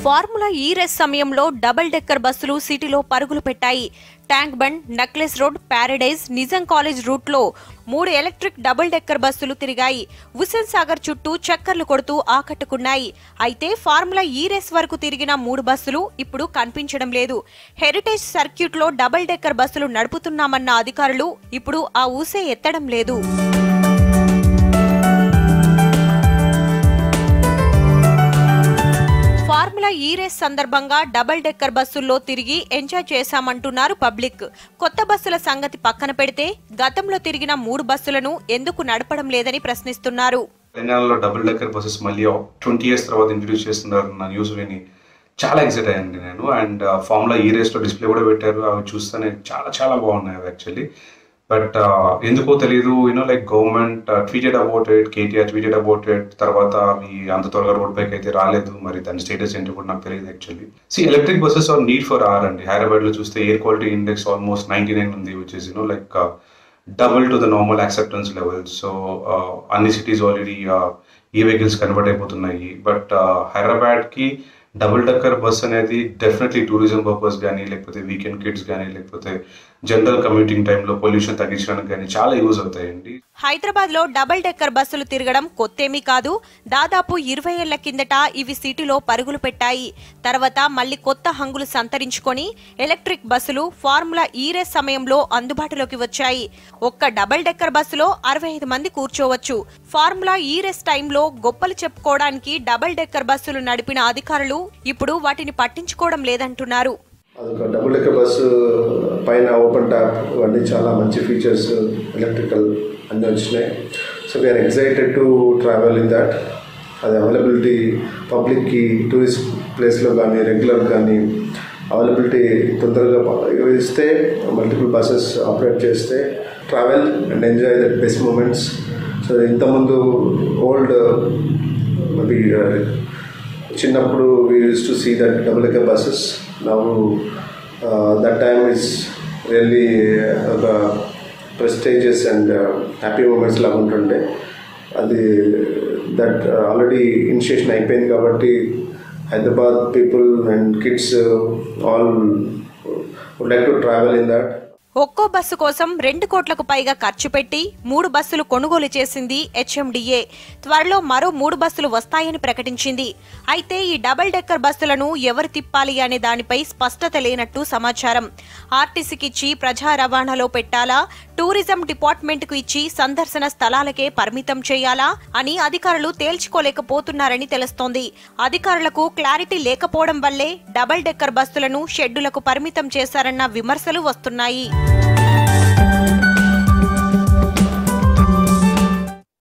Formula ఈ race సమయంలో double decker బస్సులు సిటీలో పరుగులు పెట్టాయి. Tank bund, necklace road, Paradise, Nizam college రూట్లో 3 ఎలక్ట్రిక్ డబుల్ డెక్కర్ బస్సులు తిరిగాయి. హుస్సేన్ సాగర్ చుట్టూ చక్కర్లు కొడుతూ ఆకట్టుకున్నాయి. అయితే ఫార్ములా ఈ రేస్ వరకు తిరిగిన 3 బస్సులు ఇప్పుడు కనిపించడం లేదు. హెరిటేజ్ సర్క్యూట్ లో డబుల్ డెక్కర్ బస్సులు నడుపుతున్నామన్న అధికారులు ఇప్పుడు ఆ ఊసే ఎత్తడం లేదు. ఫార్ములా ఈ రేస్ సందర్భంగా డబుల్ డెక్కర్ బస్సుల్లో తిరిగి ఎంజాయ్ చేశామంటున్నారు పబ్లిక్. కొత్త బస్సుల సంగతి పక్కన పెడితే గతంలో తిరిగిన 3 బస్సులను ఎందుకు నడపడం లేదని ప్రశ్నిస్తున్నారు. తెలంగాణలో డబుల్ డెక్కర్ బస్సెస్ మళ్ళీ 20 years తర్వాత ఇంట్రడ్యూస్ చేస్తున్నారు నా న్యూస్ విని చాలా ఎక్సైట్ అయ్యాను నేను. అండ్ ఫార్ములా ఈ రేస్లో డిస్ప్లే కూడా పెట్టారు. అవి చూస్తేనే చాలా బాగున్నాయి అవి యాక్చువల్లీ. బట్ ఎందుకో తెలియదు, like government tweeted about it, KTR tweeted about it. తర్వాత అవి అంత త్వరగా రోడ్ పైకి అయితే రాలేదు. మరి దాని స్టేటస్ ఏంటో కూడా నాకు తెలియదు actually. Electric buses are need for our అండి. హైదరాబాద్ లో చూస్తే ఎయిర్ క్వాలిటీ ఇండెక్స్ ఆల్మోస్ట్ 99 ఉంది, which is like double to the normal acceptance level. So అన్ని సిటీస్ ఆల్రెడీ ఈ వెహికల్స్ కన్వర్ట్ అయిపోతున్నాయి. బట్ హైదరాబాద్కి డబుల్ డెక్కర్ బస్ అనేది డెఫినెట్లీ టూరిజం పర్పస్ కానీ, లేకపోతే వీకెండ్ కిడ్స్ కానీ, లేకపోతే జనరల్ కమ్యూటింగ్ టైంలో పొల్యూషన్ తగ్గించడానికి కానీ చాలా యూజ్ అవుతాయండి. హైదరాబాద్ లో డబుల్ డెక్కర్ బస్సులు తిరగడం కొత్తేమీ కాదు. దాదాపు 20 ఏళ్ల కిందట ఇవి సిటీలో పరుగులు పెట్టాయి. తర్వాత మళ్లీ కొత్త హంగులు సంతరించుకొని ఎలక్ట్రిక్ బస్సులు ఫార్ములా ఈ రేస్ సమయంలో అందుబాటులోకి వచ్చాయి. ఒక్క డబుల్ డెక్కర్ బస్సులో 65 మంది కూర్చోవచ్చు. ఫార్ములా ఈ రేస్ టైంలో గొప్పలు చెప్పుకోవడానికి డబుల్ డెక్కర్ బస్సులు నడిపిన అధికారులు ఇప్పుడు వాటిని పట్టించుకోవడం లేదంటున్నారు. అదొక డబుల్ డెక్కర్ బస్సు పైన ఓపెన్ ట్యాప్ ఇవన్నీ చాలా మంచి ఫీచర్స్ ఎలక్ట్రికల్ అన్నీ వచ్చినాయి. So we are excited to travel in that. అది అవైలబిలిటీ పబ్లిక్కి టూరిస్ట్ ప్లేస్లో కానీ రెగ్యులర్ కానీ అవైలబిలిటీ తొందరగా ఇస్తే మల్టిపుల్ బస్సెస్ ఆపరేట్ చేస్తే travel and enjoy the best moments. So ఇంతకుముందు ఓల్డ్ మేబీ చిన్నప్పుడు we use to see that double decker buses. Now that time is really ఒక ప్రెస్టేజియస్ అండ్ హ్యాపీ మూమెంట్స్ లాగా ఉంటుండే. అది దట్ ఆల్రెడీ ఇనిషియేషన్ అయిపోయింది కాబట్టి Hyderabad people and kids all would like to travel in that. ఒక్కో bus కోసం 2 కోట్లకు పైగా ఖర్చు పెట్టి 3 బస్సులు కొనుగోలు చేసింది హెచ్ఎండిఏ. త్వరలో మరో 3 బస్సులు వస్తాయని ప్రకటించింది. అయితే ఈ డబుల్ డెక్కర్ బస్సులను ఎవరు తిప్పాలి అనే దానిపై స్పష్టత లేనట్టు సమాచారం. ఆర్టీసీకి ఇచ్చి ప్రజా రవాణాలో పెట్టాలా, టూరిజం డిపార్ట్మెంట్ కు ఇచ్చి సందర్శన స్థలాలకే పరిమితం చేయాలా అని అధికారులు తేల్చుకోలేకపోతున్నారని తెలుస్తోంది. అధికారులకు క్లారిటీ లేకపోవడం వల్లే డబుల్ డెక్కర్ బస్సులను షెడ్డులకు పరిమితం చేశారన్న విమర్శలు వస్తున్నాయి.